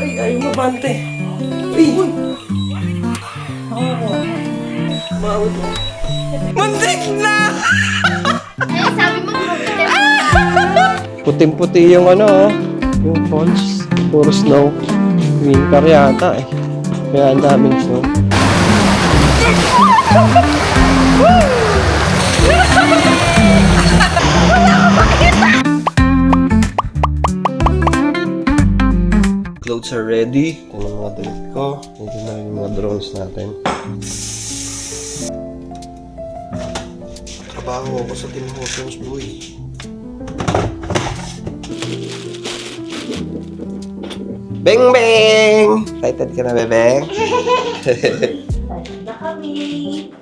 Ay, mabante. Ay! Maawit mo. Muntik na! Eh, sabi mo, Puting-puti yung yung falls. Puro snow. Winter yata eh. Kaya ang daming snow. Clothes are ready. Ito yung mga damit ko. Ito na rin yung mga drones natin. Trabaho ako sa Tim Hortons, boy. Beng beng! Excited ka na, bebeng? na kami.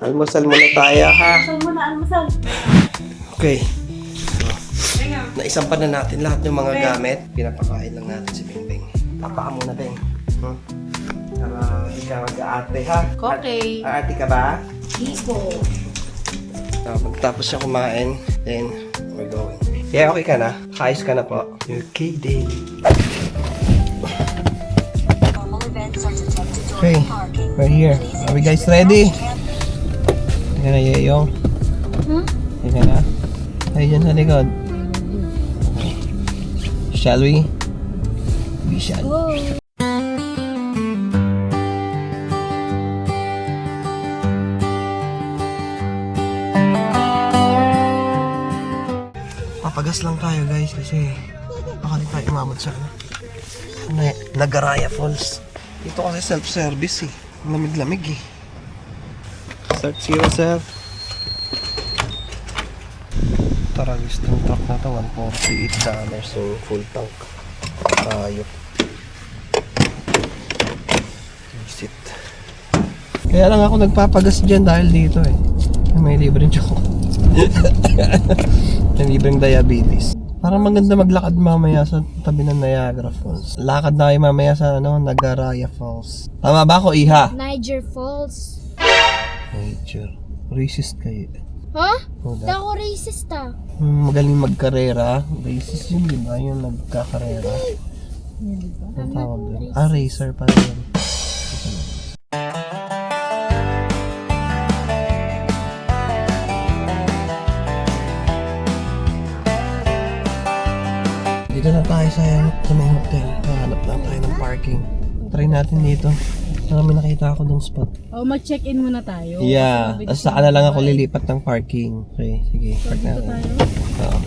Almusal muna tayo, ha? Almusal muna, almusal. Okay. Naisampan na natin lahat ng mga gamit. Pinapakain lang natin si Beng Beng. Papa ka muna, Beng. Para hindi ka mag-aarte, ha? Okay. Aarte ka ba? Hipo. Pagkatapos siya kumain, then we're going. Yeah, okay ka na? Kaayos ka na po? You're kidding. Okay, we're here. Are we guys ready? Hindi ka na, Yeyong? Hindi ka na? Tayo dyan sa likod. Shall we? We shall. Papagas lang tayo guys kasi baka di tayo umabot sa Nagaraya Falls. Dito kasi self-service eh. Lamig-lamig eh. Start zero, sir. Tara, gusto ng truck na to. $148 so full tank. Ayok. Visit. Kaya lang ako nagpapagas dyan dahil dito eh. May libreng choco. May libreng diabetes. Parang maganda maglakad mamaya sa tabi ng Niagara Falls. Lakad na kayo mamaya sa Nagaraya Falls. Tama ba ako, Iha? Niger Falls. Nature. Racist kayo. Ha? Hold Hindi up. ako racist ah. Magaling magkarera. Racist yun, di ba? Yung nagkakarera. Ang tawag doon. Racer pala yun. Dito na tayo sa may hotel. Hanap lang tayo ng parking. Try natin dito. May nakita ako dong spot. Oh, mag-check-in muna tayo. Yeah. Tapos saka na lang ako lilipat ng parking. Okay, sige. Park natin. Oo.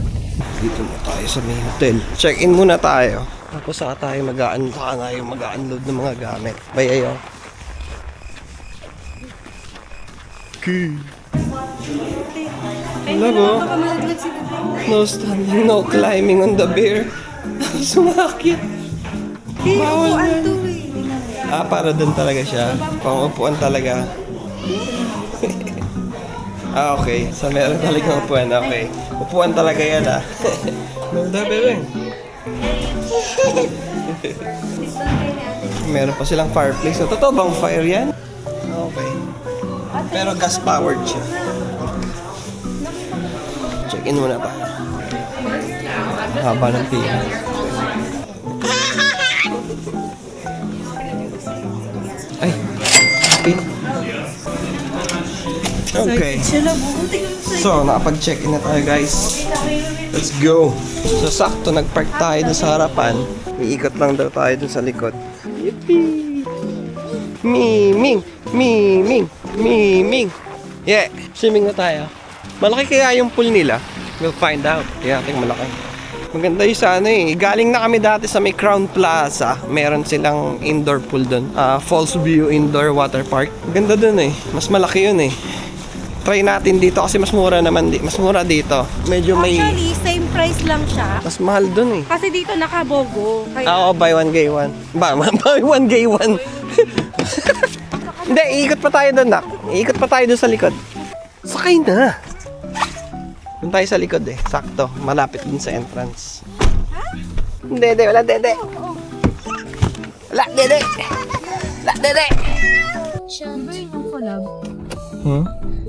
Dito na tayo sa may hotel. Check-in muna tayo. Tapos saka tayo mag-unload ng mga gamit. Bye, ayo. Okay. Hello. No standing, no climbing on the bear. Sumakit. Bawal yan. Para doon talaga siya. Pangupuan talaga. Okay. So meron talaga upuan. Okay. Upuan talaga yan Melda, bebe. Meron pa silang fireplace. So, totoo bang fire yan? Okay. Pero gas powered siya. Check-in muna tayo. Haba ng pila. Ay, pin. Okay. So, nakapag-check-in na tayo guys. Let's go. So, sakto nag-park tayo dun sa harapan. Iikot lang daw tayo dun sa likod. Yippee! Miming! Miming! Miming! Yeah! Swimming na tayo. Malaki kaya yung pool nila? We'll find out. Yeah, ating malaki. Maganda yung sa Galing na kami dati sa may Crown Plaza. Meron silang indoor pool dun. Falls View Indoor Water Park. Maganda dun Mas malaki yun Try natin dito kasi mas mura naman. Mas mura dito. Medyo may... Actually, same price lang siya. Mas mahal dun Kasi dito nakabogo. Oo, buy one, get one. Buy one, get one. Hindi, iikot pa tayo dun, Nak. Iikot pa tayo dun sa likod. Sakay na. Doon tayo sa likod Sakto. Malapit din sa entrance. Hindi. Wala dede. Wala dede. Wala dede. Diba yung collab?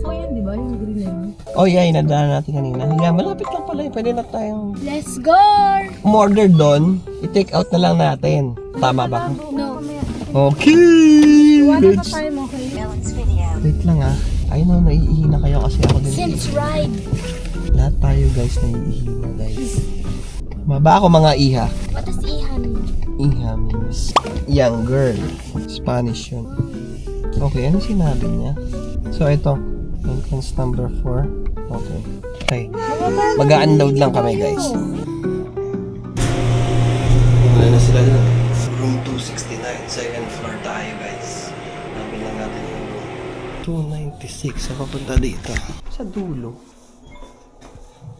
So yan, diba? Yung green lemon. Oh yeah, inadaan natin kanina. Yeah, malapit lang pala. Pwede na tayong Let's go! umorder doon. I-take out na lang natin. Tama ba? No. Okay! Wala ka tayo mo kayo. Wait lang I know, naiihi na kayo kasi ako din. Since ride. Lahat tayo guys, naiihi na guys. Tama ba ako mga iha? What is ihan? Iha means young girl. Spanish yun. Okay, ano sinabi niya? So ito, entrance number 4. Okay. Okay. Mag-unload lang kami guys. Wala na sila dun. Room 269, second floor tayo guys. Namin lang natin yung room 296. Saan papunta dito? Sa dulo.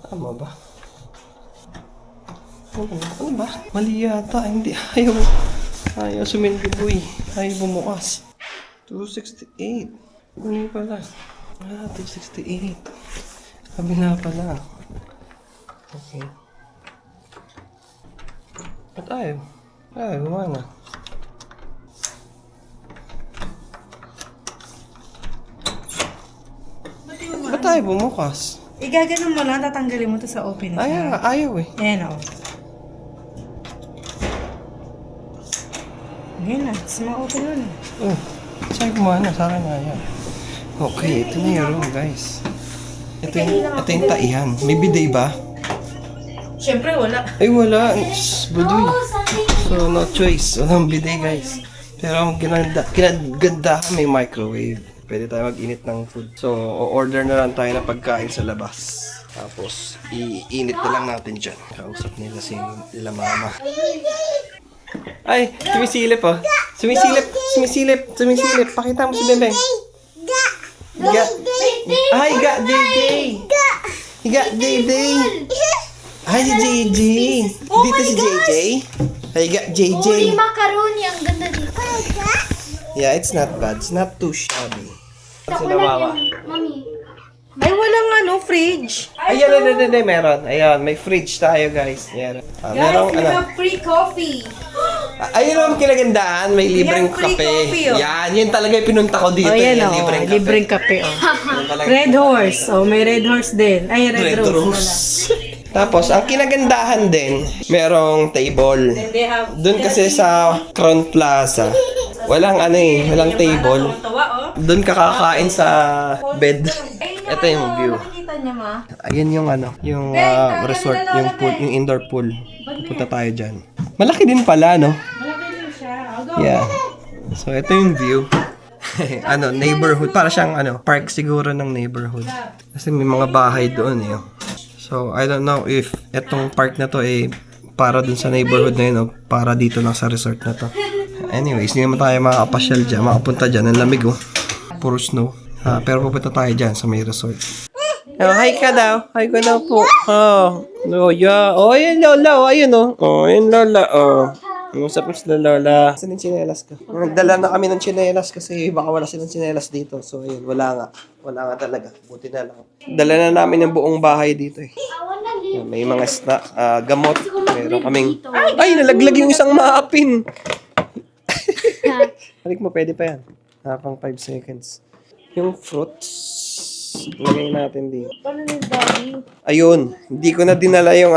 Tama ba? Ano ba? Mali yata. Hindi. Ayaw sumindi boy. Ayaw bumukas. 268. Ano pala? 268. Kabila pala. Okay. Ba't ayaw? Ayaw, gumana. Ba't ayaw bumukas? Igaganon mo lang, tatanggalin mo to sa open. Ayaw eh. Ayan o. Ayan na, ma-open mo na. Oh, sa'yo gumana. Sa akin ayaw. Okay, ito na yung room guys. Ito yung taihan. May bidet ba? Siyempre wala. Ay wala. Budoy. So no choice. Walang bidet guys. Pero ang ginagandahan may microwave. Pwede tayo mag-init ng food. So order na lang tayo ng pagkain sa labas. Tapos iinit na lang natin dyan. Kausap nila sila mama. Ay, sumisilip oh. Sumisilip. Pakita mo si Bebe. Ga. Ay, ga, JJ. Ga, JJ. Ay, si JJ. Dito si JJ. Ay, ga, JJ. Uri macaroni. Ang ganda dito. Yeah, it's not bad. It's not too shabby. Sila mama. Mami. Ay, walang fridge. Ayan, meron. Ayan, may fridge tayo, guys. Ayan. Merong, free coffee. ayun ang kinagandaan. May libreng Yan, free kape. coffee, oh. Yan, yun talaga yung pinunta ko dito. Oh, yan yung o. libreng kape. Libreng kape o. Yan talaga. Red horse. Oh, may red horse din. Ay, red, Red rose. Rose. Tapos, ang kinagandahan din, merong table. And they have... Doon kasi sa Crown Plaza, walang walang table. Tawa, oh. Doon ka kakain sa bed. Ito yung view. Nakikita niya, ma. Ayun yung yung resort, yung pool, yung indoor pool. Pupunta tayo dyan. Malaki din pala, no? Malaki din siya. I'll go. Yeah. So, ito yung view. Neighborhood. Para siyang, park siguro ng neighborhood. Kasi may mga bahay doon, eh. So, I don't know if etong park na to, para dun sa neighborhood na yun, o para dito lang sa resort na to. Anyways, hindi naman tayo makapasyal dyan, makapunta dyan. Ang lamig, oh. Puro snow. Pero pupunta tayo dyan sa may resort. Oh, hi ka daw. Hi ka daw po. Oh, no, yeah. Oh, yun Lola. Oh, ayun oh. Oh, yun Lola. Oh. Usap mo sila Lola. Saan yung chinelas ka? Nagdala na kami ng chinelas kasi baka wala silang chinelas dito. So, ayun. Wala nga. Wala nga talaga. Buti na lang. Dala na namin yung buong bahay dito eh. May mga snack. Gamot. Meron kaming... Ay, nalaglag yung isang maapin. Halik mo, pwede pa yan. Pang 5 seconds. Yung fruits, lagay natin dito. Paano ni Daddy? Ayun, hindi ko na dinala yung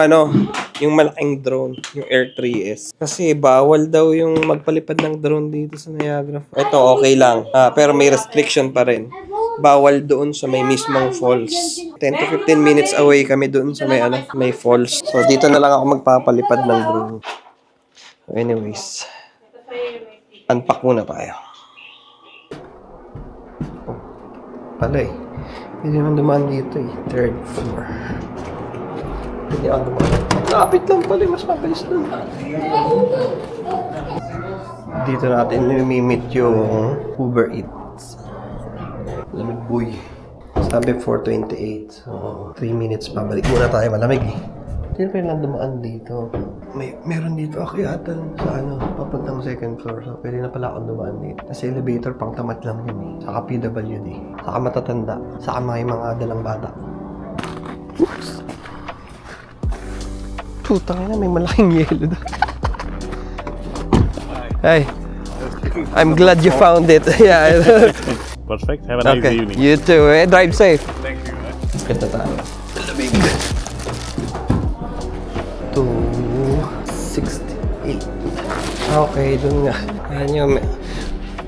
yung malaking drone, yung Air 3S. Kasi bawal daw yung magpalipad ng drone dito sa Niagara. Ito okay lang, pero may restriction pa rin. Bawal doon sa may mismong falls. 10 to 15 minutes away kami doon sa may falls. So dito na lang ako magpapalipad ng drone. So anyways, unpack muna tayo. Pala eh. Hindi naman dumaan dito eh. Third floor. Hindi ako dumaan. Lapit lang pala eh. Mas mabilis lang. Dito natin nimi-meet yung Uber Eats. Lamig boy. Sabi 4:28. So, 3 minutes pa. Balik muna tayo. Malamig eh. Hindi pa lang dumaan dito. Meron dito akyatan sa papuntang second floor. So, pwede na pala akong dumaan dito. Kasi elevator, pang tamad lang yun eh. Saka PWD. Saka matatanda. Saka may mga dalang bata. Oops! Putang na, may malaking yelo doon. Hey! I'm glad you found it. Yeah. Perfect. Have a nice Okay, evening. you too. Drive safe. Thank you. Ganda tayo. Lamig. 268. Okay, dun nga. Ayan yung,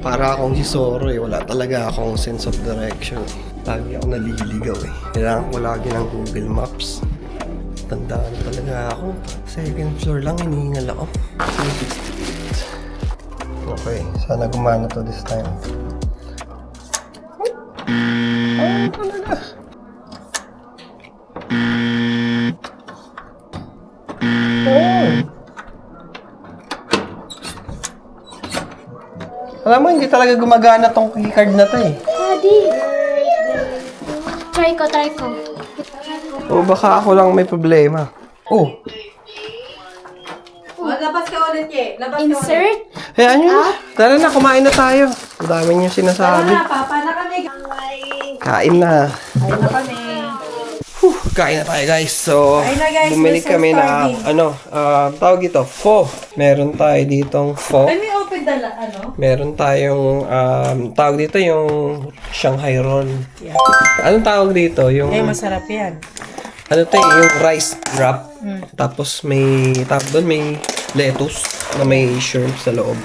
para akong si Zoro eh. Wala talaga akong sense of direction. Lagi ako naliligaw eh. Kailangan ko lagi ng Google Maps. Tandaan talaga ako. Second floor lang, hinihingal ako. 368. Okay, sana gumana to this time. Oh, talaga. Alam mo, hindi talaga gumagana tong keycard na to eh. Daddy. Try ko. O baka ako lang may problema. Oh, Labas ka ulit, Ye. Labas Insert. hayaan nyo na. Tara na, kumain na tayo. Ang dami nyo sinasabi. Papa na kami. Kain na. Ayun na kami. Kain na tayo guys. So, Kain na, guys. bumili We're so kami na, starving. tawag ito, pho. Meron tayo ditong pho. Let me open the, Meron tayong, tawag dito yung Shanghai roll. Yeah. Anong tawag dito? Yung, masarap yan. ano to yung rice wrap. Tapos may, tawag doon, may lettuce na may shrimp sa loob.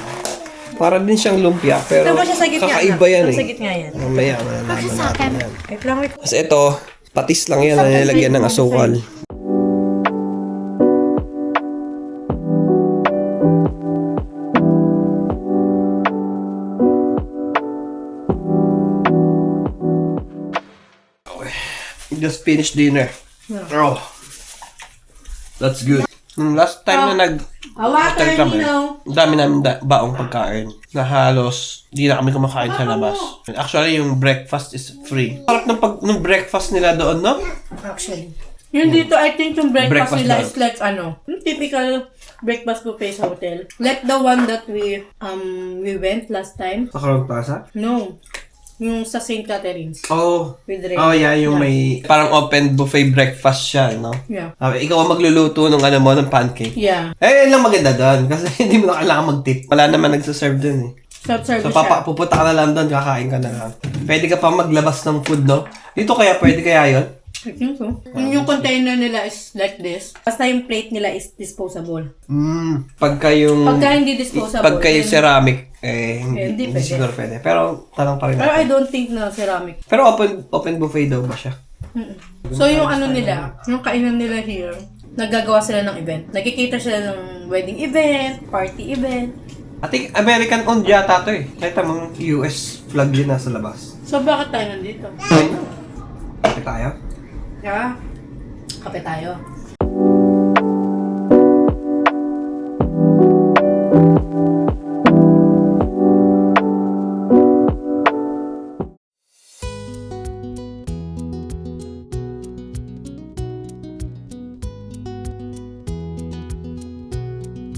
Para din siyang lumpia, pero Ito mo siya sa gitna. kakaiba yan Ito eh. sa gitna yan. Mamaya, malalaman natin yan. Wait lang, wait. Kasi ito, patis lang yan na nilagyan ng asukal. Okay. Just finished dinner. Oh. That's good. Nung last time na hotel kami, ang dami namin baong pagkain na halos di na kami kumakain sa labas. Actually, yung breakfast is free. Sarap ng breakfast nila doon, no? Actually. Yung dito, I think yung breakfast nila daw. is like yung typical breakfast buffet sa hotel. Like the one that we went last time. Sa Crown Plaza? No. Yung sa St. Catherine's. Oh. With Ray. Oh, yeah, yung may parang open buffet breakfast siya, no? Yeah. Ikaw ang magluluto ng ano mo, ng pancake. Yeah. Yun lang maganda doon. Kasi hindi mo na kailangan mag-tip. Wala naman nagsaserve doon eh. Self-service So, siya. pupunta ka na lang doon, kakain ka na lang. Pwede ka pa maglabas ng food, no? Dito kaya, pwede kaya yun? I think so. Yung container nila is like this. Basta yung plate nila is disposable. Pagka yung... Pagka hindi disposable. Pagka yung then- ceramic, hindi pwede. siguro pwede. Pero, tanong pa rin Pero I natin. don't think na ceramic. Pero open buffet daw ba siya? So yung ano nila, yung kainan nila here, naggagawa sila ng event. Nagkikita sila ng wedding event, party event. I think American-owned yata to eh. Kahit mo, US flag yun nasa labas. So bakit tayo nandito? Kapit tayo? Yeah. Kape tayo.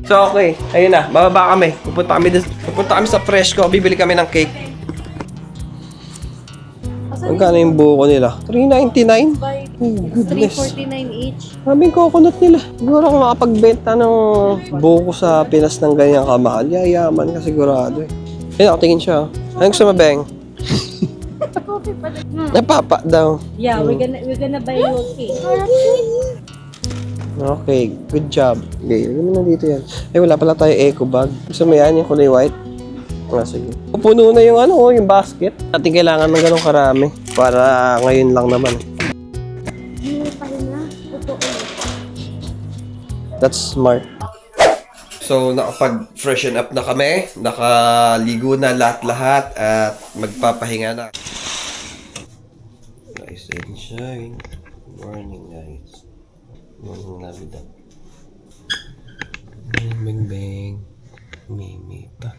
So okay, ayun na, bababa kami. Pupunta kami sa Freshco, bibili kami ng cake. Magkano yung buko nila? $3.99? Oh, goodness. $3.49 each. Maraming coconut nila. Siguro kung makapagbenta ng buko sa Pinas ng ganyan kamahal, yayaman ka sigurado eh. Ayun, ako tingin siya. Anong gusto mo, Beng? Napapa daw. Yeah, we're gonna buy you a cake. Okay, good job. Okay, lagyan mo na dito yan. Ay, wala pala tayo eco bag. Gusto mo yan, yung kulay white? Ah, sige. Pupuno na yung yung basket. Ating kailangan ng ganong karami. Para ngayon lang naman. That's smart. So, nakapag-freshen up na kami. Nakaligo na lahat-lahat. At magpapahinga na. Rise and shine. Good morning, guys. Morning, Navidad. Bang, bang. Mimi pa.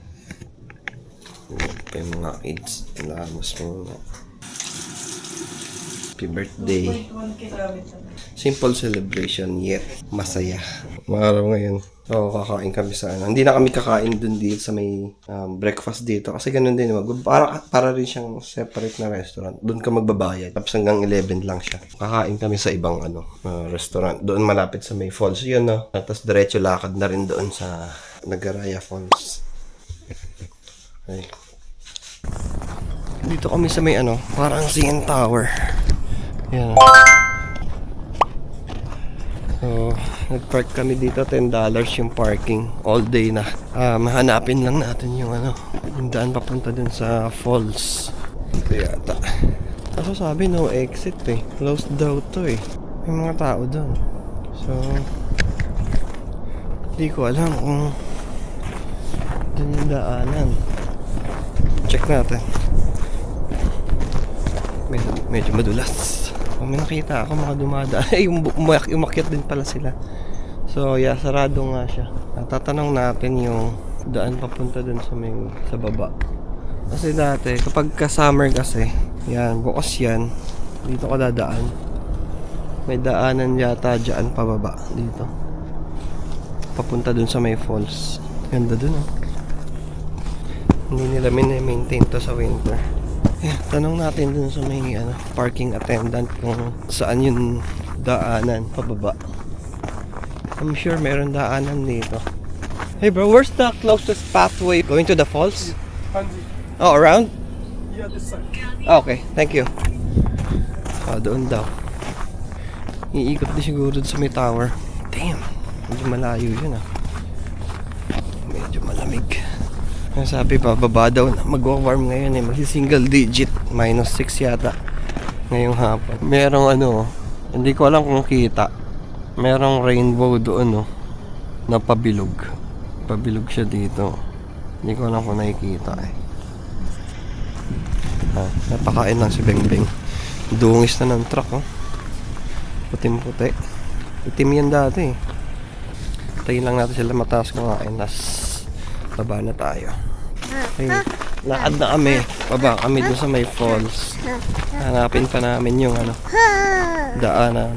Yung mga kids. Nalamos mo na. Happy birthday. Simple celebration, yet masaya. Maraw ngayon. So, kakain kami sa Hindi na kami kakain dun dito sa may breakfast dito. Kasi ganun din. Para rin siyang separate na restaurant. Doon ka magbabayad. Tapos hanggang 11 lang siya. Kakain kami sa ibang restaurant. Doon malapit sa may falls. Yun, no? Tapos diretso lakad na rin doon sa Nagaraya Falls. Okay. Dito kami sa may parang CN Tower. Yan. So, So, nag-park kami dito, $10 yung parking. All day na. Mahanapin lang natin yung yung daan papunta dun sa falls. Ito yata. Kaso sabi no exit eh. Closed daw to eh. May mga tao dun. So, hindi ko alam kung dun yung daanan. Check natin. Medyo madulas. Kung may nakita ako mga dumadaan, umakyat din pala sila. So yeah, sarado nga siya. Tatanong natin yung daan papunta dun sa baba. Kasi dati, kapag ka-summer kasi, yan, bukas yan. Dito ka dadaan. May daanan yata dyan pababa dito. Papunta dun sa may falls. Ganda dun oh. Hindi nila maintain to sa winter. Tanong natin dun sa may parking attendant kung saan yung daanan pababa. I'm sure meron daanan dito. Hey bro, where's the closest pathway going to the falls? Oh, around? Yeah, this side. Okay, thank you. Doon daw. Iikot din siguro dun sa may tower. Damn, medyo malayo yun Medyo malamig. Sabi pa, baba daw na mag-warm ngayon mag-single digit, -6 yata ngayong hapon. Merong hindi ko alam kung kita. Merong rainbow doon na pabilog. Pabilog siya dito. Hindi ko alam kung nakikita napakain lang si Bengbeng. Dungis na ng truck puting-puti. Itim yan dati Tayin lang natin sila mataas kumain. Baba na tayo. Okay, lakad na kami. Baba kami dun sa may falls. Hanapin pa namin yung daanan.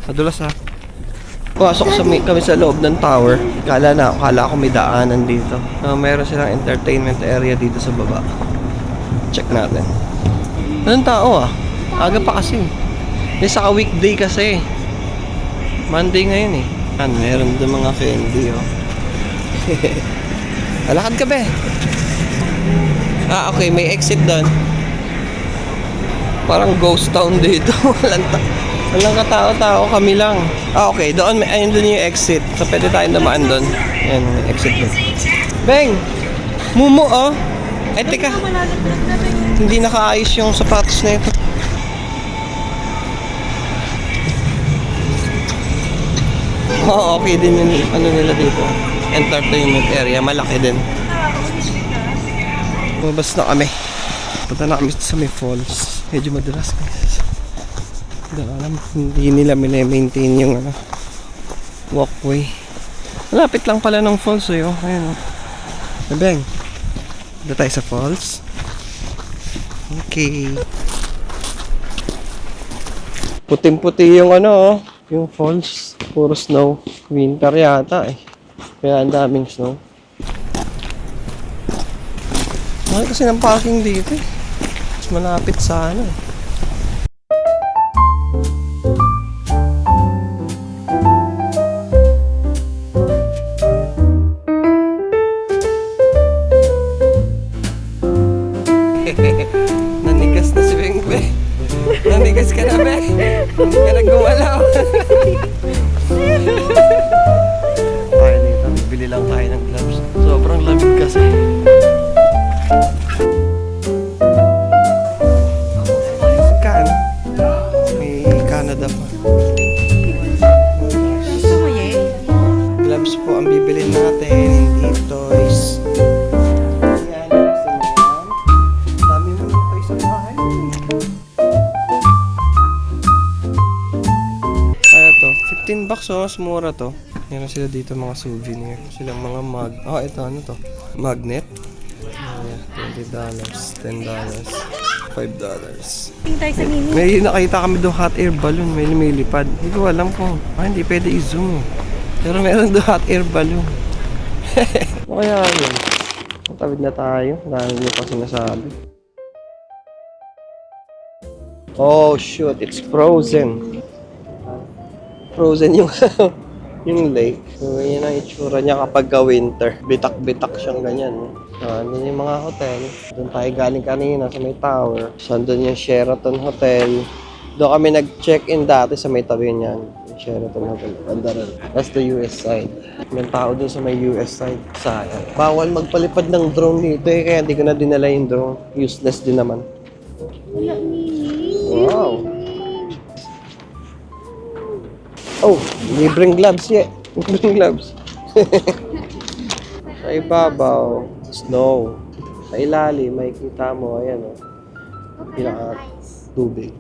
Madulas Pasok kami sa loob ng tower. Kala ko may daanan dito. Meron silang entertainment area dito sa baba. Check natin. Anong tao Aga pa kasi. Saka weekday kasi. Monday ngayon meron doon mga candy Lakad ka be. Okay, may exit doon. Parang ghost town dito. Walang katao-tao, kami lang. Okay, doon ayun doon yung exit. So pwede tayong dumaan doon. Ayan, may exit doon. Beng! Mumu teka. Hindi nakaayos yung sapatos na ito. Okay din yung nila dito. Entertainment area, malaki din. Lumabas na kami. Punta na kami sa may falls. Medyo madulas guys. Hindi nila maintain yung walkway. Malapit lang pala ng falls Ayan Beng, punta tayo sa falls. Okay. Puting-puti yung yung falls. Puro snow. Winter yata Kaya ang daming snow. Mahal kasi ng parking dito Mas malapit sa Nanigas na si Bengbe. Nanigas ka na, Be. Hindi ka nagumalaw. Tayo dito, bili lang tayo ng gloves. Sobrang lamig kasi. Kan? May Canada pa. Gloves po ang bibilin natin. Hindi toys. Ayan, gusto mo yan? Dami mo yung toys sa bahay. $15 mas mura to. Meron sila dito mga souvenir. Silang mga mug. Ito to? Magnet. $20, $10, $5. Tingin tayo sa mini. May nakita kami doon hot air balloon. May lumilipad. Hindi ko alam kung hindi pwede i-zoom Pero meron doon hot air balloon. Kaya yun. Matawid na tayo. Dahil nyo pa sinasabi. Oh shoot, it's frozen. Frozen yung yung lake. So, yun ang itsura niya kapag winter. Bitak-bitak siyang ganyan. Doon yung mga hotel. Doon tayo galing kanina sa may tower. So, doon yung Sheraton Hotel. Doon kami nag-check-in dati sa may tabi niyan. Sheraton Hotel. Ganda rin. That's the US side. May tao dun sa may US side. Sayang. Bawal magpalipad ng drone dito eh, kaya di ko na dinala yung drone. Useless din naman. Wala, Mimi. Wow! Oh, libreng gloves yeah. Libreng gloves. Sa ibabaw, snow. Sa ilalim, makikita mo, ayan o. Pinaka tubig.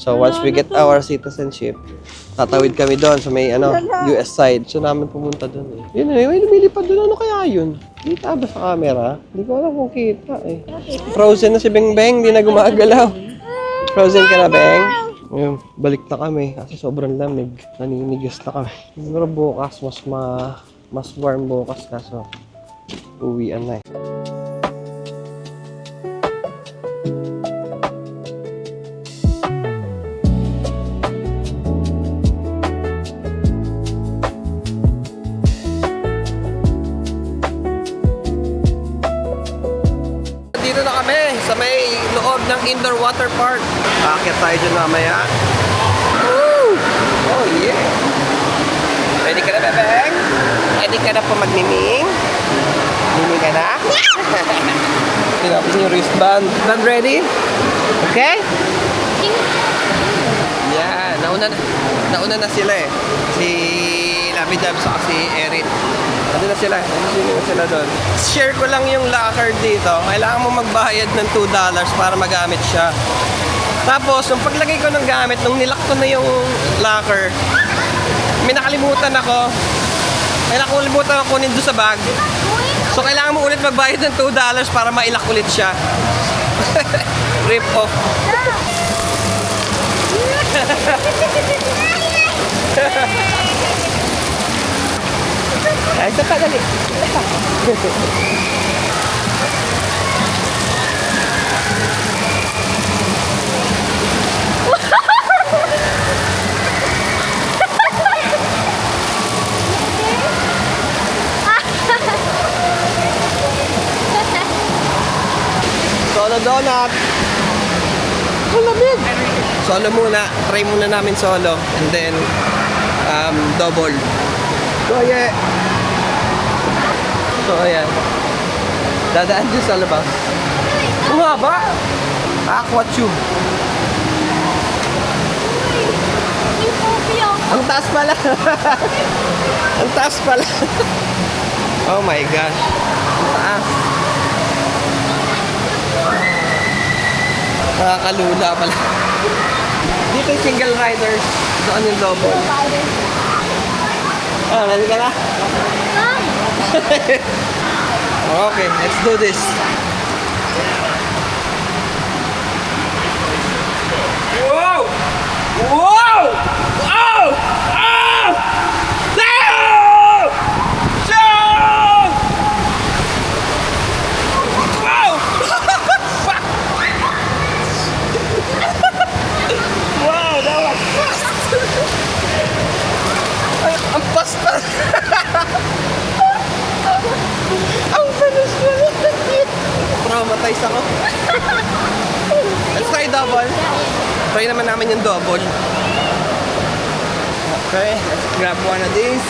So once we get our citizenship, tatawid kami doon sa may US side. So namin pumunta doon eh. Yun eh, may lumilipad doon. Ano kaya yun? Kita ba sa camera? Hindi ko alam kung kita eh. Frozen na si Beng Beng, hindi na gumagalaw. Frozen ka na, Beng? Ngayon, balik na kami kasi sobrang lamig. Naninigas na kami. Siguro bukas, mas warm bukas kaso uwian na eh. Dito na kami sa may loob ng indoor water park. Aakyat tayo dyan mamaya. Woo! Oh yeah! Ready ka na, Bebeng? Ready ka na po magmiming? Miming ka na? Tinapin yung wristband. Band ready? Okay? Yeah, nauna na sila eh. Si Labidab sa si Erin. Ano na sila? Ano na sila doon? Share ko lang yung locker dito. Kailangan mo magbayad ng $2 para magamit siya. Tapos, nung paglagay ko ng gamit, nung nilak ko na yung locker, may nakalimutan ako. May nakalimutan ako kunin doon sa bag. So, kailangan mo ulit magbayad ng $2 para mailak ulit siya. Rip off. Ay, isa pa, dali. Solo donut. Ang lamig. Solo muna. Try muna namin solo. And then, double. So, yeah. So, ayan. Dadaan dyan sa labas. Ang haba! Aqua tube. Ang taas pala. Ang taas pala. Oh my gosh. Ang taas. Nakakalula pala. Dito yung single riders. Doon yung double. Ah, nandun ka na? Okay, let's do this. Whoa! Whoa! Oh! Oh! No! Jump! Whoa! Fuck! Wow, that was fast! Ay, ang pasta! Ang panas na lang! Traumatize ako. Let's try double. Try naman namin yung double. Okay, let's grab one of these.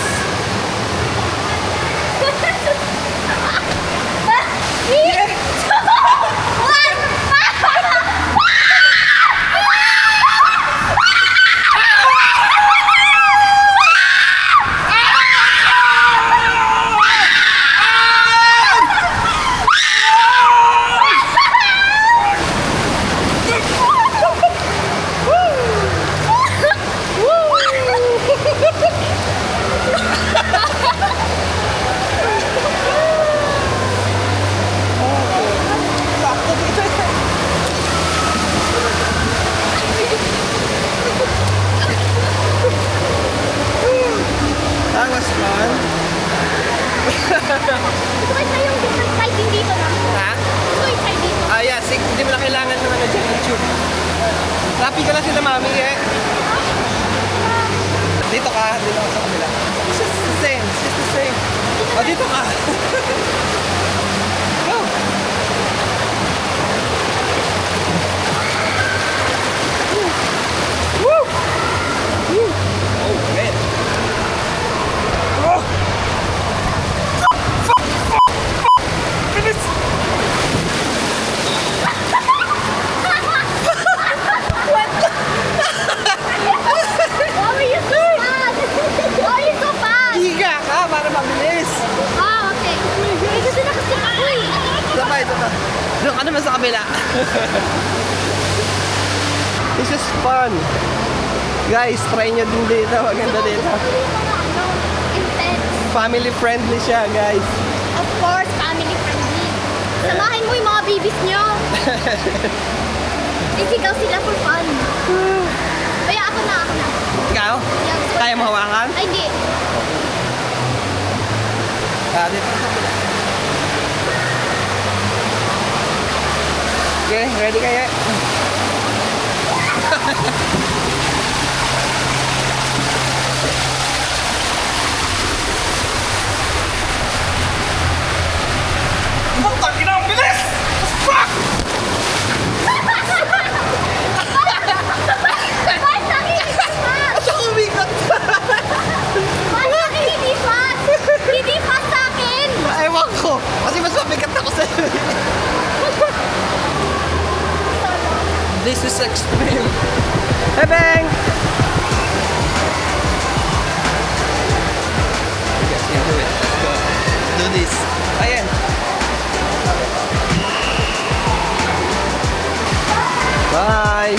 That was fun. Ito ay yung different side din dito na. Ha? Ito ay side dito. Ah, yeah. Hindi mo na kailangan ng ano dyan, tube. Rapi ka lang sila, mami, eh. Dito ka. Dito ka sa kanila. It's just the same. It's just the same. Oh, dito ka. Go. ito. Doon ka naman sa kabila. This is fun. Guys, try nyo din dito. Maganda dito. Intense. Family friendly siya, guys. Of course, family friendly. Samahin mo yung mga babies nyo. Isigaw sila for fun. Kaya ako na. Ikaw? Yeah, gusto ko- Kaya mo hawakan? Ay, hindi. Dito. Okay, ready kayo? Bakit nakikilipas? Asa kumikot? Bakit nakikilipas? Hindi fast sa akin. Ewan ko. Kasi mas mabigat ako sa'yo. This is extreme. Hey, Beng! You guys can do it. Let's go. Do this. Ayan. Bye!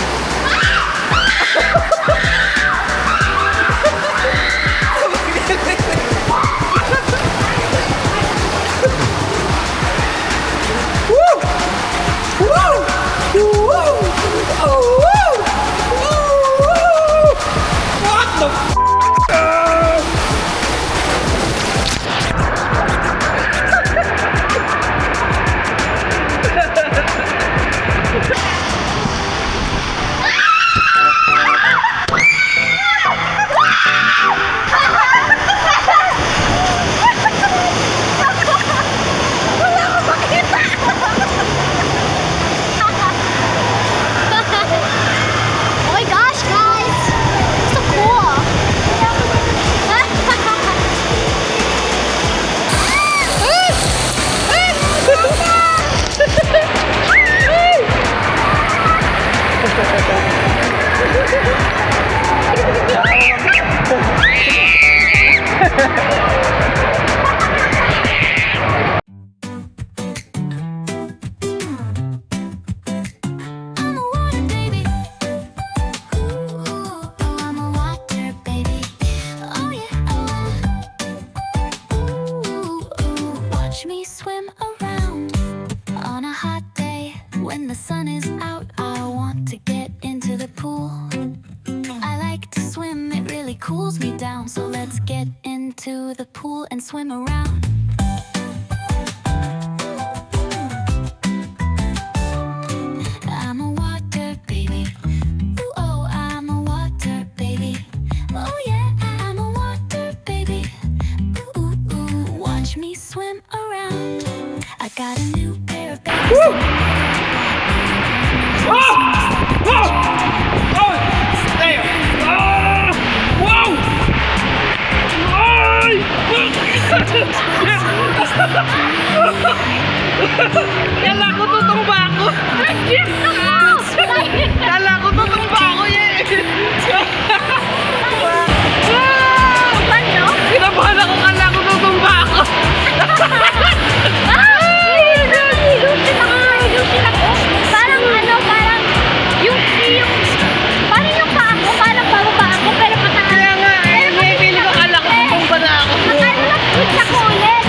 Woo! Woo! Woo! Oh, woo! Woo! What the Oh my gosh, guys! So cool! I'm a water baby. Ooh, I'm a water baby. Oh yeah. Ooh, watch me swim around on a hot day when the sun is out. I want to get into the pool. I like to swim, it really cools me down. So let's get into the pool and swim around. I'm a water baby. Ooh, oh, I'm a water baby. Oh yeah, I'm a water baby. Ooh, ooh, ooh, watch me swim around. I got a new pair of babies. Kala ko tutumba ako. Kala ko tutumba ako yan. Kinabahan ako, kala ko tutumba ako. Parang ano, parang yung parang yung paa ko, parang bababa ako, pero pataas. Kaya nga, may feeling ko kala ko tutumba na ako. Akala nag-twitch ako ulit.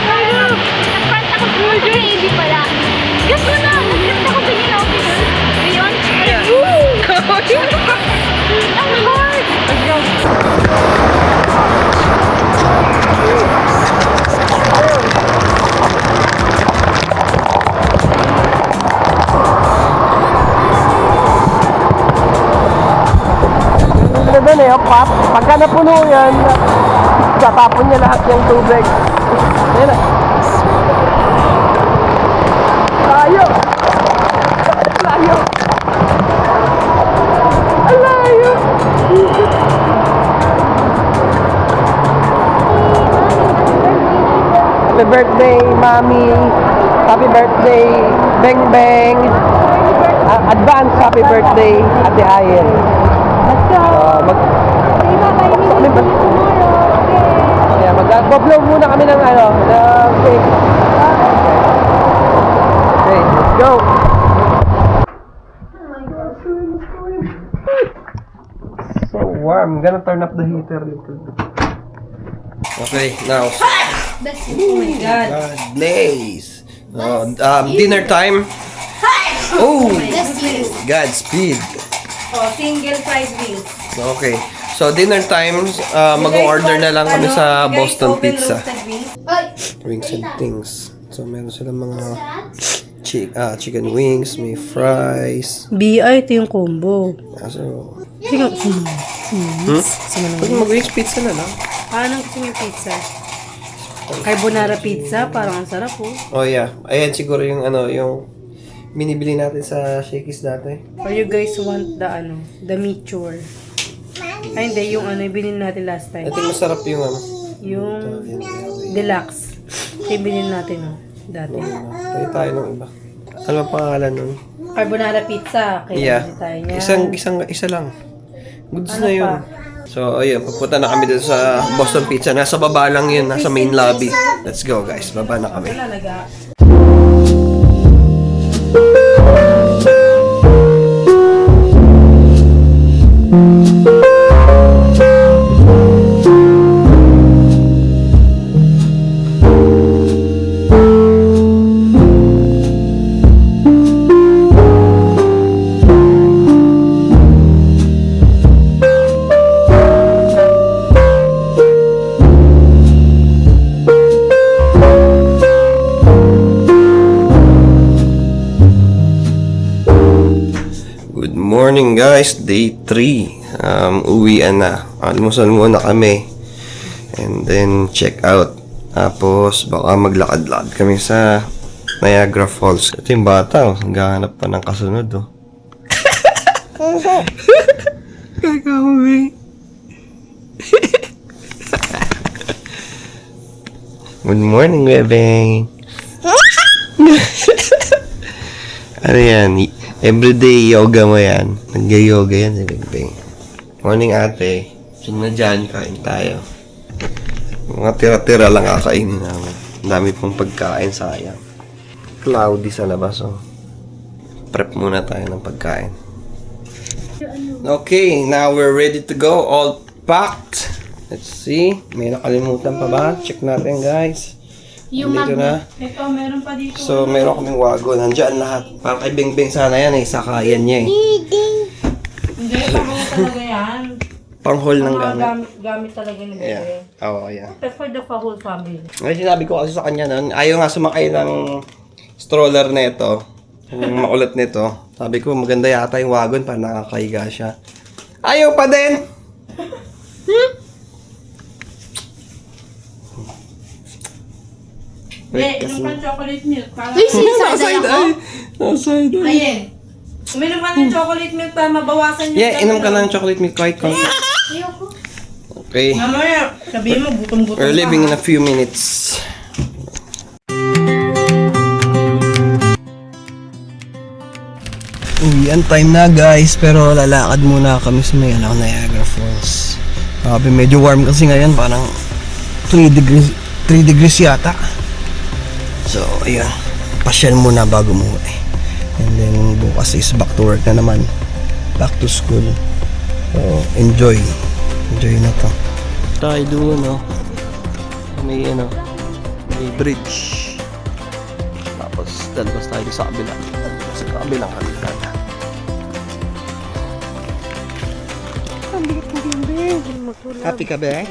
Nag-front ako, baby pala. Guess mo na, nag-lift ako ganyan ako. Ngayon, ang hard. Ano doon eh, pop. Pagka napuno yan, tatapon niya lahat yung tubig. Ayan na. Layo! Layo! Ang layo! Happy birthday, Mami! Happy birthday, Beng Beng! Advance happy birthday, Ate Ayen! Mag-blow muna kami ng ng cake. Okay. go! So warm. I'm gonna turn up the heater a little bit. Okay, now. Oh my God. God, Blaze. Dinner time. Oh, Godspeed. Oh, single fried wings. Okay. So, dinner time, mag-order na lang kami sa Boston Pizza. Wings and things. So, meron silang mga chicken wings, may fries. BI, ito yung combo. So, Chicken. pwede mag-wings pizza na lang. Anong gusto mo yung pizza? Carbonara pizza, parang ang sarap oh. Oh, yeah. Ayan siguro yung yung binibili natin sa Shakey's dati. Or you guys want the mature? Ay hindi, yung yung binili natin last time. Ito masarap yung Yung deluxe. Ito yung binili natin dati. Tayo tayo ng iba. Ano ang pangalan nun? Carbonara pizza. Kaya Yeah. tayo niya. Isa lang. Goods na yun. So, ayun, pupunta na kami dito sa Boston Pizza. Nasa baba lang yun, nasa main lobby. Let's go, guys. Baba na kami. Talaga. Good morning, guys. Day 3. Uwian na. Almusal muna kami. And then, check out. Tapos, baka maglakad-lakad kami sa Niagara Falls. Ito yung bata, naghahanap pa ng kasunod, Kakawi. Good morning, bebe. Ano yan? Everyday yoga mo yan. Nag-yoga yan si Bing. Morning, ate. Sino na dyan? Kain tayo. Mga tira-tira lang kakainin namin. Ang dami pong pagkain, sayang. Cloudy sa labas, Prep muna tayo ng pagkain. Okay, now we're ready to go. All packed. Let's see. May nakalimutan pa ba? Check natin, guys. Yung Dito na. Ito, meron pa dito. So, meron kaming wago. Nandiyan lahat. Parang kay Bing sana yan sakayan niya Hindi, pang talaga yan. Pang-haul ng Mga gamit. gamit talaga ni Bebe. Yeah. Oo, yeah. That's for the whole family. Ay, sinabi ko kasi sa kanya nun, ayaw nga sumakay ng stroller na ito. Yung makulit nito. Sabi ko, maganda yata yung wagon para nakakahiga siya. Ayaw pa din! Hindi, inom ka ng chocolate milk. Para Naside ay! Naside ay! Ayan. Uminom ka ng chocolate milk para mabawasan yung... Yeah, inom ka ng chocolate milk kahit konti. Ayoko. Okay. Mamaya, sabihin mo, gutom-gutom We're ka. leaving in a few minutes. Uwian time na, guys, pero lalakad muna kami sa may Niagara Falls. Sabi medyo warm kasi ngayon, parang 3 degrees yata. So, ayun. Pasyal muna bago umuwi. And then bukas is back to work na naman. Back to school. So, enjoy. Enjoy na to. Tayo doon, no? May bridge. Tapos, dalabas tayo sa kabila. Sa kabilang kalsada. Happy ka ba?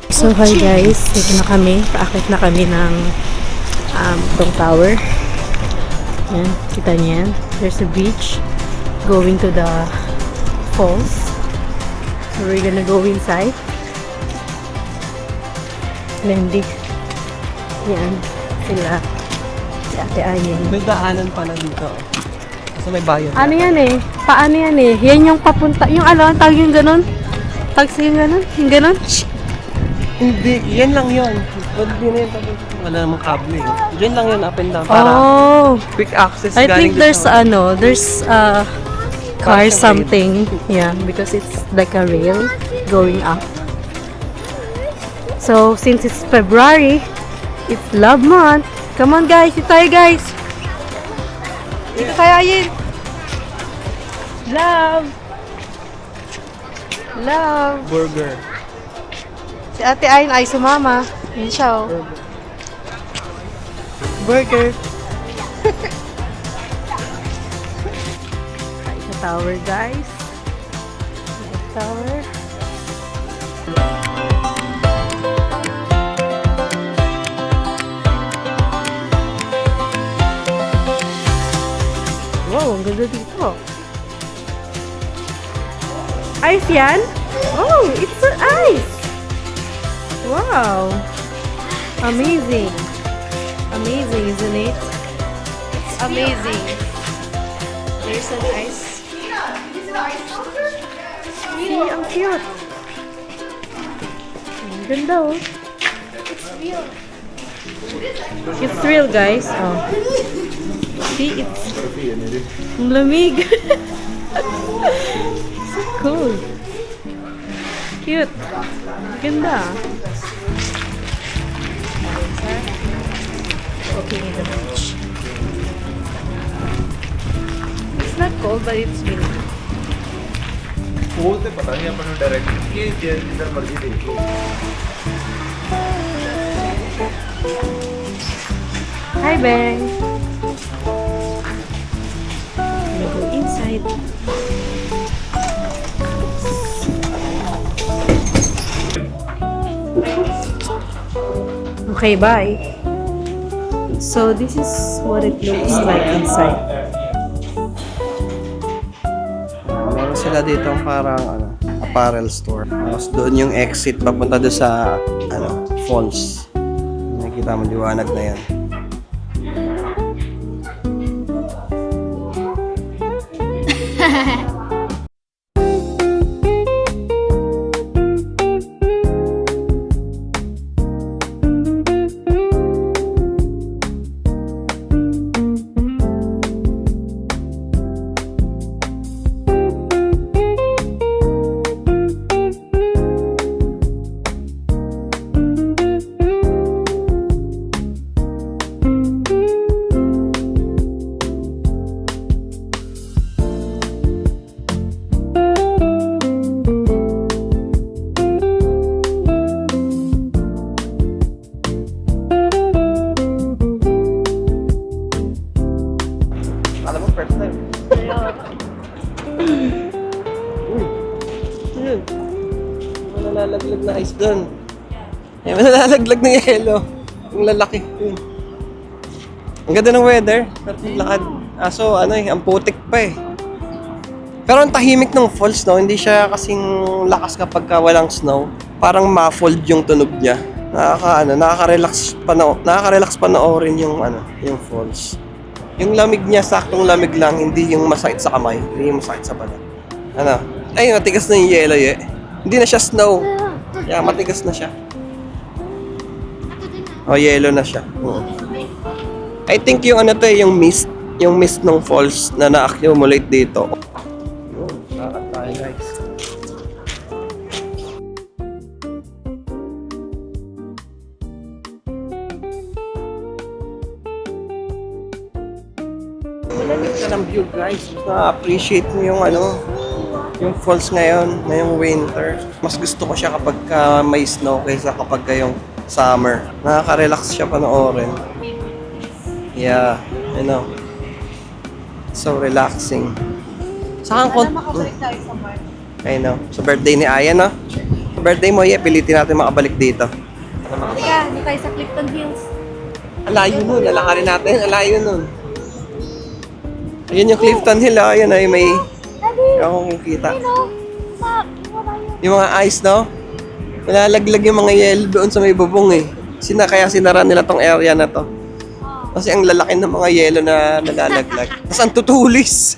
So hi guys, dito na kami. Paakit na kami ng itong tower. Yan, kita niyo yan. There's a beach going to the falls. So we're gonna go inside. Lendig. Yan, sila. Si Ate Ayen. May daanan pala dito. Kasi may bayan. Ano yan eh? Paano yan eh? Yan yung papunta. Yung tag yung ganun? Tag sa yung ganun? Yung ganun? Hindi, yan lang yun. Hindi na yun. Wala namang kable. Yan lang yun, up and down. Para Oh! quick access. I think galing there's sa- there's car something. Yeah, because it's like a rail going up. So, since it's February, It's love month. Come on guys, ito tayo guys. Ito tayo Ayin. Love. Love. Burger. Si Ate Ayin ay sumama. Yun siya oh. Burger. Sa tower guys. Sa tower. Wow, ang ganda dito. Ice yan? Oh, it's an ice! Wow! Amazing! Amazing, isn't it? Amazing! There's an ice. See, ang cute! Ang ganda oh. It's real guys. Oh. See, it's ang lamig. So cool. Cute. Ganda. Okay, in the beach. It's not cold, but it's windy. वो तो पता नहीं अपन डायरेक्ट ये जिधर मर्जी देखो Hi, Bang. I'm gonna go inside. Okay, bye. So this is what it looks like inside. Meron sila dito parang apparel store. Tapos doon yung exit papunta doon sa falls. Nakita mo liwanag na yan. Alam mo, first time. Uy, yun. May nalalaglag na ice doon. May nalalaglag na yelo. Yung lalaki. Yun. Ang ganda ng weather. Pero yung lakad. So, ang putik pa eh. Pero ang tahimik ng falls, no? Hindi siya kasing lakas kapag walang snow. Parang muffled yung tunog niya. Nakaka-relax panoorin yung falls. Yung lamig niya, saktong lamig lang, hindi yung masakit sa kamay, hindi yung masakit sa balat. Ay, matigas na yung yelo eh. Hindi na siya snow. Yeah, matigas na siya. Oh, yelo na siya. I think yung yung mist ng falls na na-accumulate dito. Lakad tayo guys. Malamig ka ng view guys. Na-appreciate mo yung falls ngayon, ngayong winter. Mas gusto ko siya kapag may snow kaysa kapag yung summer. Nakaka-relax siya panoorin. Yeah, so relaxing. Saan ko? I know. Sa birthday ni Aya, no? Sa birthday mo, pilitin natin makabalik dito. Teka, hindi tayo sa Clifton Hills. Alayo nun, lalakarin natin, alayo nun. Ayun yung Clifton Hill, ayun ay may... Ako kukita. Yung mga ice, no? Nalalaglag yung mga yelo doon sa may bubong eh. Kaya sinara nila tong area na to. Kasi ang lalaki ng mga yelo na nalalaglag. Tapos ang tutulis.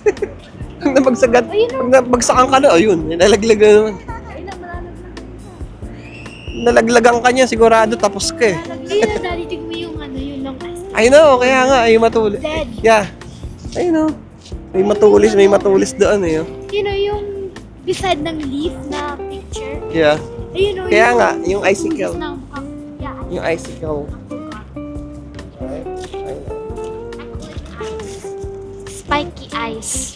Pag nabagsakan ka na, ayun, nalalaglag na naman. Nalaglagan ka niya, sigurado tapos ka eh. Ayun, narinig mo yung yung long ice. I know, kaya nga, ay matulis. Yeah. I know. May matulis doon eh. Yung beside ng leaf na picture. Yeah. Ayun, Kaya nga, yung icicle. Yeah. Yung icicle. guys.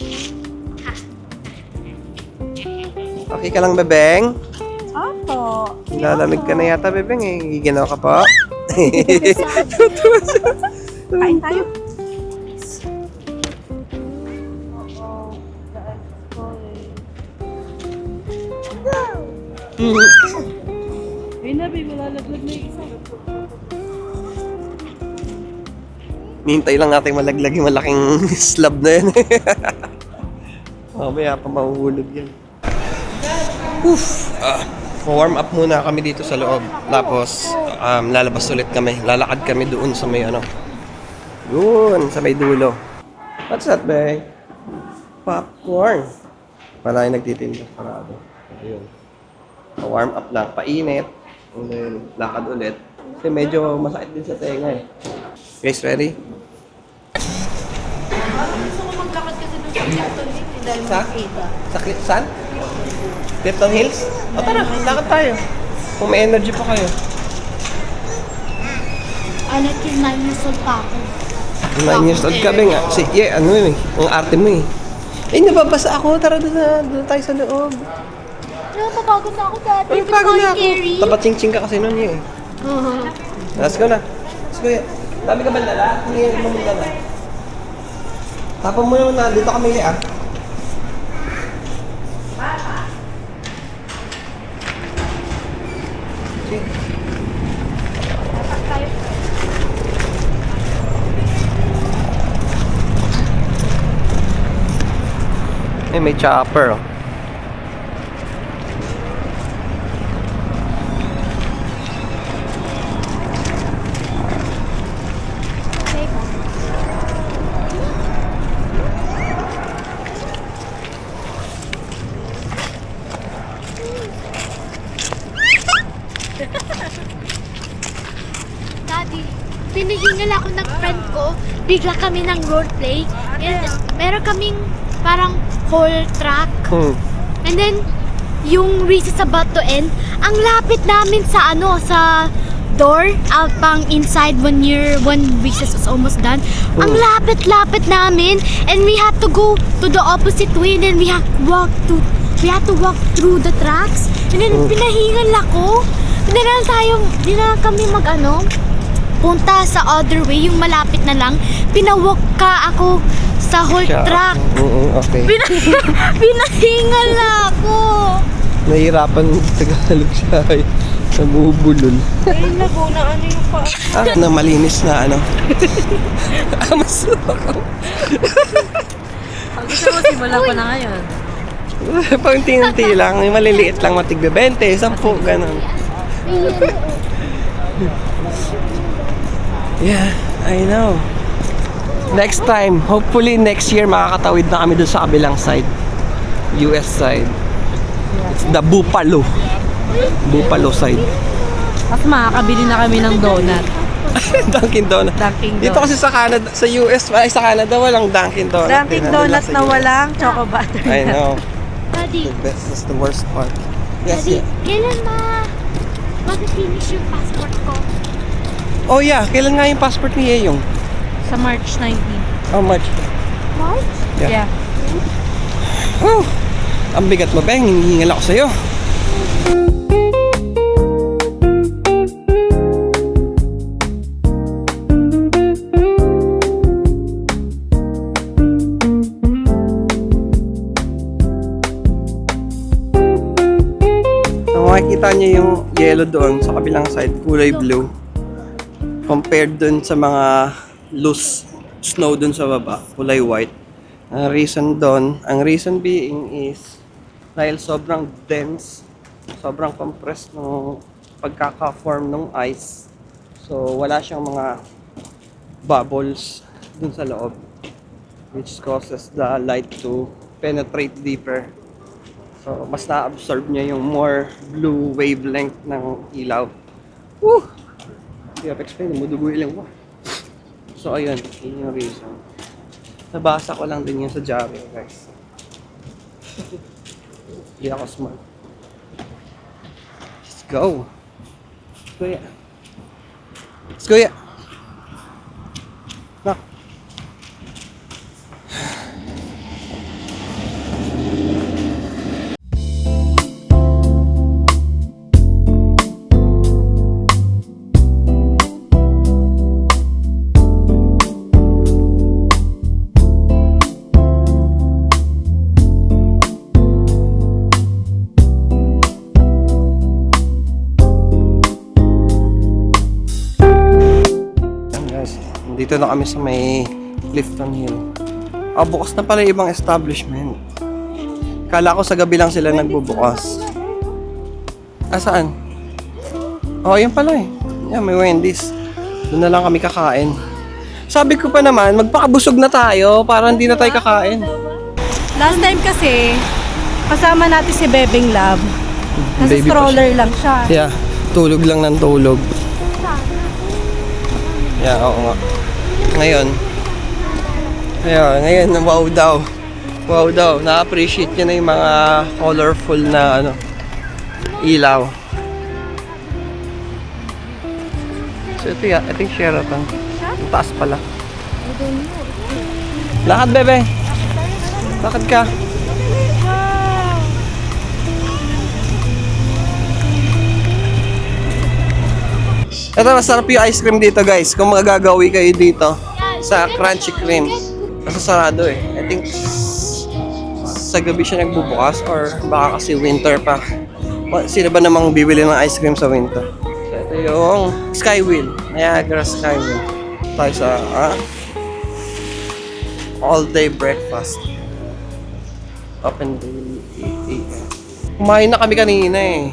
Okay ka lang, bebeng? Opo. Lalamig ka na yata, bebeng eh. Giginaw ka pa. Kain tayo. Ay na, babe, malalaglag na yung isa. Nihintay lang natin malaglag yung malaking slab na yan. Mamaya pa mahuhulog yan. Warm up muna kami dito sa loob. Tapos, lalabas ulit kami. Lalakad kami doon sa may ano. Doon, sa may dulo. What's that, babe? Popcorn. Wala yung nagtitinda. Parado. Ayun. Warm up lang. Painit. And then, lakad ulit. Kasi medyo masakit din sa tenga eh. Guys, ready? Gusto ko maglakad kasi doon sa Clifton Hills dahil Sa? makita. Sa saan? Clifton Hills? O tara, lakad tayo. Kung may energy pa kayo. Anak yung 9 years old pa ako. 9 years old ka ba nga? Sige, ano eh. Ang arte mo eh. Eh, nababasa ako. Tara doon tayo sa loob. Napapagod na ako dati. Ay, pagod na ako. Gary. Tapat-ching-ching ka kasi noon eh. Let's go na. Let's go. Dami ka ba nala? Hindi mo mong nala. Tapon mo yung na. Dito kami liak. Okay. Eh, may chopper oh. Daddy, pinihingal ako ng friend ko. Bigla kami ng roleplay. And meron kaming parang whole track. And then, yung race is about to end. Ang lapit namin sa sa door, out pang inside when recess was almost done. Ang lapit-lapit namin, and we had to go to the opposite way, and then we had to walk through the tracks. And then pinahingal ako. Hindi na kami punta sa other way, yung malapit na lang. Pinawalk ka ako sa whole track. Okay. Pinahingal na ako. Nahihirapan Tagalog siya ay namubulol. Ay, Laguna, ano yung pa? Na malinis na ano. Mas ako. Gusto mo simulan ko na ngayon. Paunti-unti lang. Yung maliliit lang, matigbe 20, 10, ganun. Yeah, I know. Next time, hopefully next year makakatawid na kami doon sa kabilang side. US side. It's the Buffalo side. Tapos makakabili na kami ng donut. Dunkin' Donut. Dunkin' Dito kasi sa Canada, sa US, ay sa Canada walang Dunkin' Donut. Dunkin' Dinadala donut sa na US. walang choco butter. I know. Daddy, The best is the worst part. Yes, Daddy, yeah. kailan mag-finish yung passport ko? Oh yeah, kailan nga yung passport ni Yeyong? Sa March 19. How much? March? Yeah. Yeah. Oh, ang bigat mo, Beng. Hinihingal ako sa'yo. So, makikita niyo yung yellow doon sa kabilang side, kulay blue. Compared doon sa mga loose snow doon sa baba, kulay white. Ang reason being is dahil sobrang dense, sobrang compressed ng pagkaka-form ng ice. So wala siyang mga bubbles dun sa loob, which causes the light to penetrate deeper. So mas na-absorb niya yung more blue wavelength ng ilaw. Woo! Hindi ako explain, mudugo ilang ko. So ayun, yun yung reason. Nabasa ko lang din yun sa Java, guys. Hindi ako smart. Let's go. Let's go, yeah. Let's go, yeah. No. Dito na kami sa may Clifton Hill. Bukas na pala yung ibang establishment. Kala ko sa gabi lang sila nagbubukas. Saan? Yun pala eh. Yan, may Wendy's. Doon na lang kami kakain. Sabi ko pa naman, magpakabusog na tayo para hindi na tayo kakain. Last time kasi, kasama natin si Bebeng Love. Nasa Baby pa stroller lang siya. Yeah, tulog lang ng tulog. Yeah, oo nga. Ngayon, wow daw. Wow daw, na-appreciate niya na yung mga colorful na ilaw. So ito yung Sheraton. Ang taas pala. Lakad, bebe. Lakad ka. Ito, masarap yung ice cream dito, guys. Kung magagawi kayo dito sa Crunchy Cream. Nasa sarado eh. I think sa gabi siya nagbubukas or baka kasi winter pa. Sino ba namang bibili ng ice cream sa winter? So ito yung Skywheel. Niagara Skywheel. Tayo sa all-day breakfast. Open daily 8 a.m. Kumain na kami kanina eh.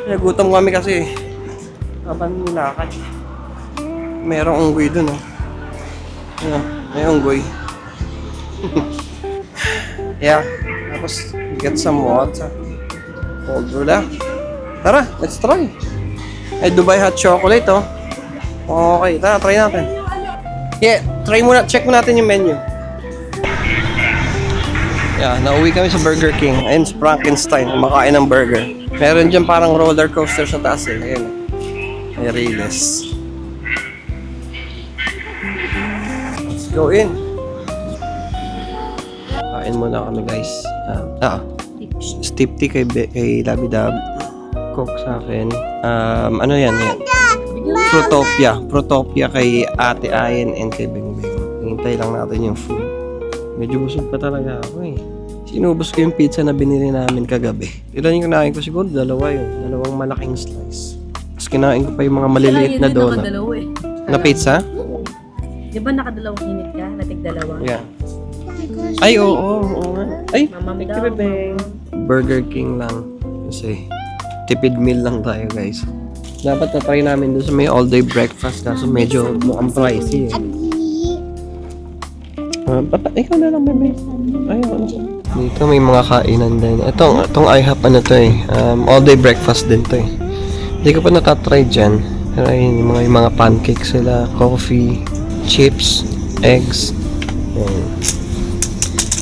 Nagutom kami kasi habang nilakad. Merong unggoy dun oh. Ayan, may unggoy. Yeah, tapos get some water. Cold brew lang. Tara, let's try. Ay, Dubai hot chocolate oh. Okay, tara, try natin. Yeah, try muna, check muna natin yung menu. Yeah, nauwi kami sa Burger King. Ayun, sa Frankenstein, kumakain ng burger. Meron dyan parang roller coaster sa taas eh. Ayun. May Riles. Let's go in. Kain muna kami guys. Steep tea kay Labidab. Coke sa akin. Ano yan? Fruitopia kay Ate Ayen and kay Bengbeng. Hintay lang natin yung food. Medyo busog pa talaga ako eh. Sinubos ko yung pizza na binili namin kagabi. Ilan yung kinain ko siguro? Dalawa yun. Dalawang malaking slice. Tapos kinain ko pa yung mga maliliit na donut. Nakadalawa eh. Na pizza? Di ba nakadalawang init ka? Natigdalawa? Yeah. Ay, oo. Ay, Mamam thank daw. you, bebe. Burger King lang. Kasi, tipid meal lang tayo, guys. Dapat na-try namin doon sa may all-day breakfast kaso medyo mukhang pricey eh. Ikaw na lang, bebe. Ayun. Dito may mga kainan din. Itong IHOP to eh. All-day breakfast din to eh. Hindi ko pa natatry dyan. Pero ayun, yung mga pancakes sila, coffee, chips, eggs. Ayun.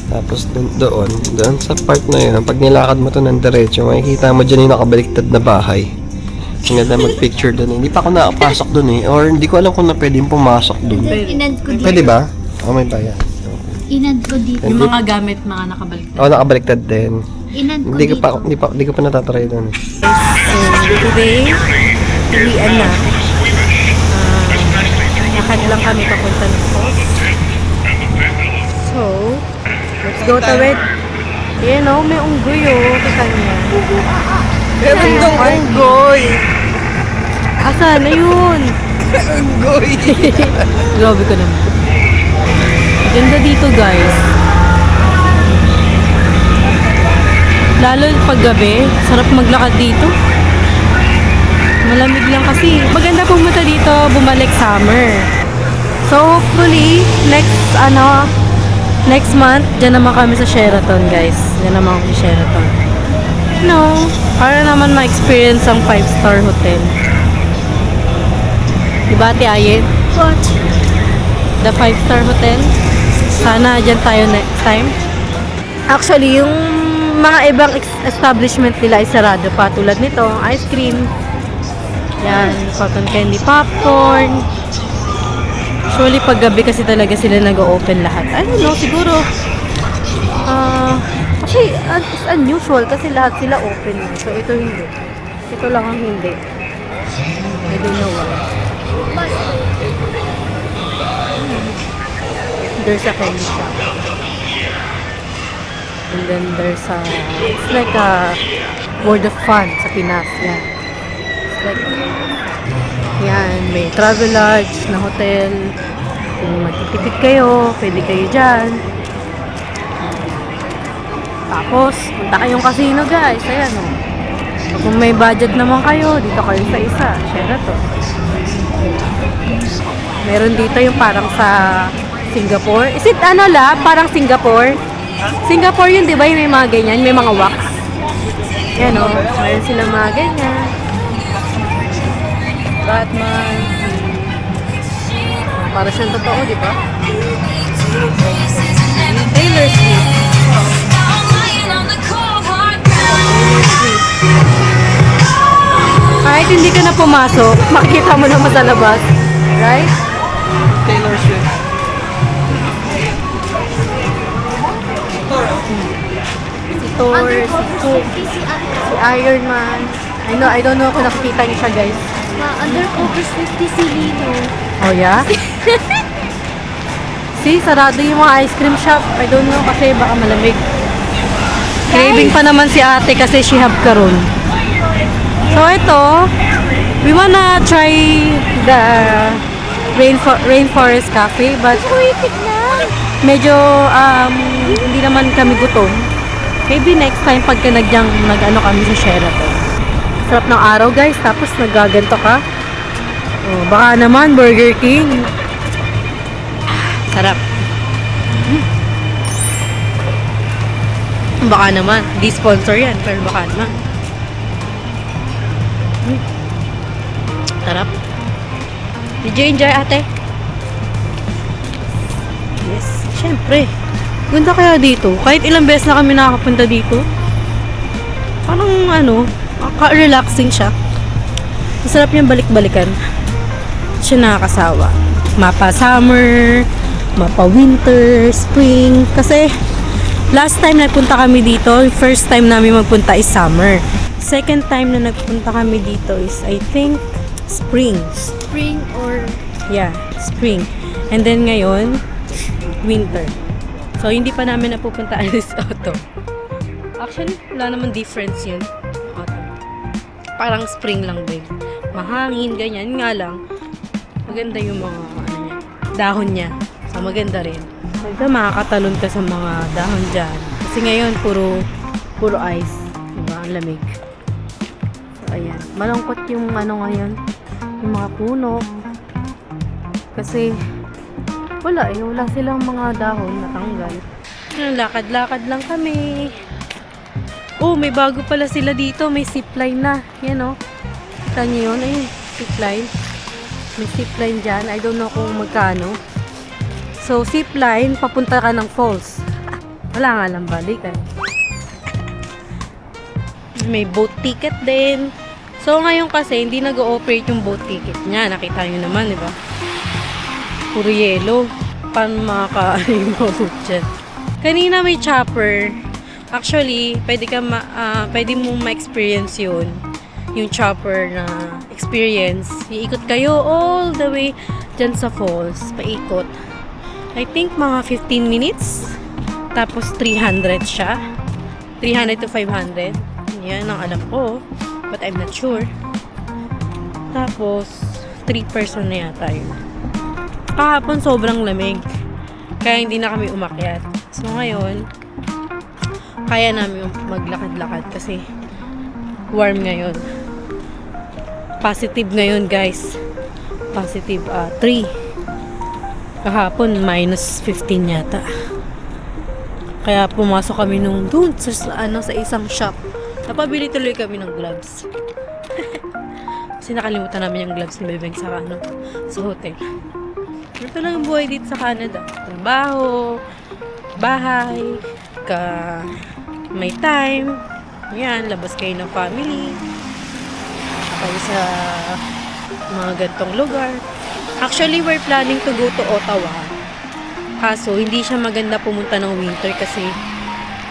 Tapos doon sa part na yun, pag nilakad mo to ng diretso, makikita mo dyan yung nakabaliktad na bahay. Ang ganda mag-picture doon. Hindi pa ako nakapasok doon eh. Or hindi ko alam kung na pwedeng pumasok doon. Inad ko dito. Pwede ba? May bayan. Inad ko dito. Yung mga gamit, mga nakabaliktad. Oo, nakabaliktad din. Inad ko Hindi ko dito. hindi ko pa natatry doon. So, today, uwian na. Lakad lang kami papunta ng coast. So, let's go to it. Ayan o, may unggoy o. Kita niya. Meron dong unggoy! Asan na yun? Unggoy! Grabe ka naman. Ganda dito guys. Lalo pag gabi, sarap maglakad dito. Malamig lang kasi. Maganda pumunta dito, bumalik summer. So hopefully, next month, dyan naman kami sa Sheraton guys. Dyan naman kami sa Sheraton. No, para naman ma-experience ang 5-star hotel. Diba Ate Ayen? What? The 5-star hotel. Sana dyan tayo next time. Actually, yung mga ibang establishment nila ay sarado pa. Tulad nito, ice cream. Yan, cotton candy popcorn. Usually, pag gabi kasi talaga sila nag-open lahat. I don't know, siguro. Actually, it's unusual kasi lahat sila open. So, ito hindi. Ito lang ang hindi. I don't know why. There's a candy shop. And then there's it's like a World of Fun sa Pinas. Yan. Like, yan, may travel lodge na hotel. Kung magtitipid kayo, pwede kayo dyan. Tapos, punta kayong casino guys. Ayan o. Kung may budget naman kayo, dito kayo sa isa. Sheraton. Meron dito yung parang sa Singapore. Is it ano la? Parang Singapore? Singapore yun, di ba? Yung may mga ganyan. May mga wax. Yan o. Meron sila mga ganyan. Batman. Para siyang totoo, di ba? Taylor Swift. Kahit hindi ka na pumasok, makikita mo naman sa labas. Right? Taylor Swift. Si Thor, si Cook, si Iron Man. I don't know kung nakikita niyo siya, guys. Undercover 50 si Lino. Oh, yeah? See, sarado yung mga ice cream shop. I don't know kasi baka malamig. Craving pa naman si ate kasi she have karon. So, ito, we wanna try the Rainforest Cafe, but medyo hindi naman kami gutom. Maybe next time pagka nag-ano kami sa Sheraton. Sarap ng araw guys, tapos nagaganto ka. Oh, baka naman Burger King. Sarap. Baka naman, di sponsor yan, pero baka naman. Sarap. Did you enjoy, ate? Yes, syempre. Ganda kaya dito. Kahit ilang beses na kami nakakapunta dito. Parang ano, relaxing siya. Masarap niyang balik-balikan. Siya nakakasawa. Mapa summer, mapa winter, spring. Kasi last time nagpunta kami dito, first time namin magpunta is summer. Second time na nagpunta kami dito is I think spring. Spring or... Yeah, spring. And then ngayon, winter. So hindi pa namin napupuntaan this autumn. Actually, wala naman difference yun. Autumn. Parang spring lang din. Mahangin, ganyan. Nga lang, maganda yung mga ano niya, dahon niya. So maganda rin. So ito, makakatalon ka sa mga dahon dyan. Kasi ngayon, puro ice. Diba? Ang lamig. So ayan. Malungkot yung ano ngayon. Yung mga puno. Kasi wala silang mga dahon natanggal. Lakad-lakad lang kami. Oh, may bago pala sila dito. May zipline na. Yan o. Kita nyo yun. Ayun, zipline. May zipline dyan. I don't know kung magkano. So, zipline, papunta ka ng falls. Wala nga lang balikan. May boat ticket din. So, ngayon kasi, hindi nag-ooperate yung boat ticket niya. Nakita nyo naman, di ba? Puro yellow. Paano makaka-remote dyan? Kanina may chopper. Actually, pwede mo ma-experience yun. Yung chopper na experience. Iikot kayo all the way dyan sa falls. Paikot. I think mga 15 minutes. Tapos 300 siya. 300 to 500. Yan ang alam ko. But I'm not sure. Tapos 3 person na yata yun. Kahapon sobrang lamig. Kaya hindi na kami umakyat. So ngayon, kaya namin maglakad-lakad kasi warm ngayon. Positive ngayon guys. Positive 3. Kahapon minus 15 yata. Kaya pumasok kami nung doon sa isang shop. Napabili tuloy kami ng gloves. Kasi nakalimutan namin yung gloves ni Bebeng sa hotel. Ito lang yung buhay dito sa Canada. Trabaho, bahay, may time. Yan, labas kayo ng family. Kayo sa mga gantong lugar. Actually, we're planning to go to Ottawa. Kaso, hindi siya maganda pumunta ng winter kasi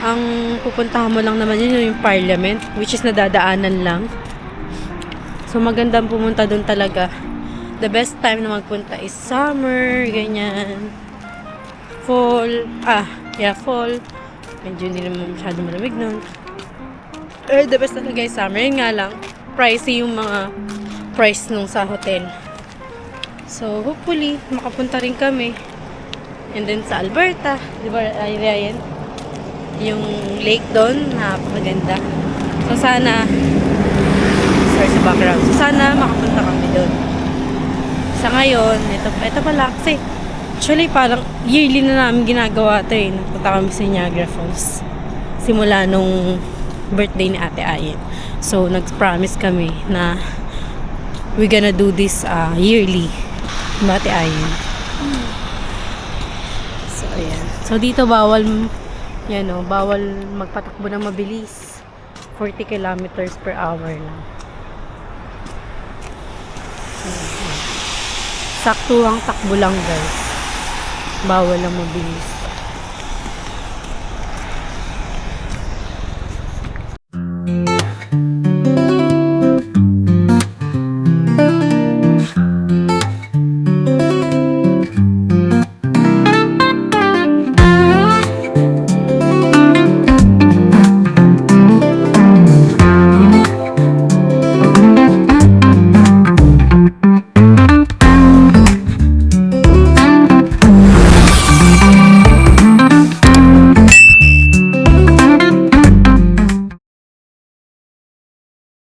ang pupuntahan mo lang naman yun yung parliament, which is nadadaanan lang. So, magandang pumunta doon talaga. The best time na magpunta is summer, ganyan. Fall. Fall. Medyo hindi naman masyado malamig nun. The best talaga is summer. Yun nga lang. pricey yung mga price nung sa hotel. So, hopefully, makapunta rin kami. And then sa Alberta, di ba, area yan? Yung lake doon, napakaganda. So, sana, sorry sa background. So, sana makapunta kami doon. Sa ngayon, ito pala, kasi, actually, parang yearly na namin ginagawa ito eh. Napunta kami sa Niagara Falls. Simula nung birthday ni Ate Ayen. So, nag-promise kami na we're gonna do this yearly. Ate Ayen. So, ayan. So, dito bawal, yan o, bawal magpatakbo ng mabilis. 40 kilometers per hour lang. Sakto ang takbo lang, guys. Bawal lang mabilis.